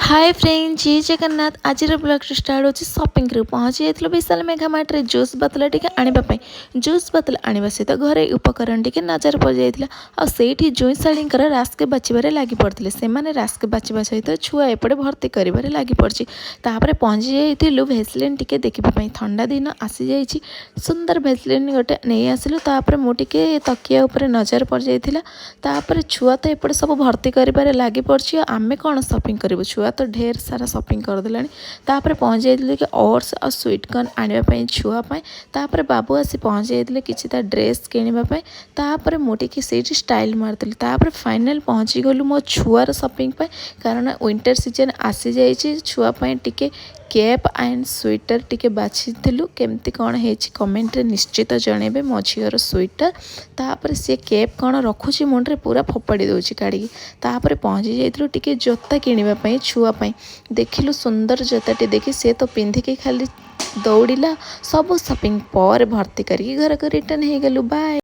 Hi friend जय जगन्नाथ आज blog start हो शॉपिंग रू पहुँची जाइए विशाल मेघामार्ट रे जूस बोतल टी आने जूस बोतल आने सहित घरे उपकरण टी नजर पड़ जाता आठी जुई शाड़ी रास्क बाछबार लगी पड़ते से रास्क बाछवा सहित छुआ एपटे भर्ती कर लगी पड़ी पहुँची जाइलु भेसलिन टी देखापी ठंडा दिन आसी जाइए सुंदर भेसलिन गोटे नहीं आसलु मुझे तकिया उपर नजर पड़ जाता छुआ तो एपटे सब भर्ती कर लगी पड़ी आम कौन शॉपिंग करूँ छुआ तो ढेर सारा शॉपिंग करदे पहुँच जाइए कि ओट्स और स्वीट कॉर्न आने छुआपाई बाबू आसी पहुँच जाइए कि ड्रेस किणापी मुझे से स्टाइल मारदी फाइनाल पहुँची गलु मो छुआर शॉपिंग कारण विंटर सीजन आसी जाइए छुआपाई टिके कैप एंड स्वेटर टिके बाछिलु केमती कौन है कमेंट रे निश्चित जनइबे मो झीर स्वेटर तापर सी कैप कौन रखुची मुंडे पूरा फोपाड़ी दूची काढ़ी पहुँची जाइलु टिके जोता किणापी छुआपाई देखिलु सुंदर जोताटी देखी सी तो पिंधिकी खाली दौड़िला सब शॉपिंग पर भर्ती करके घर को रिटर्न हो गलु बाय।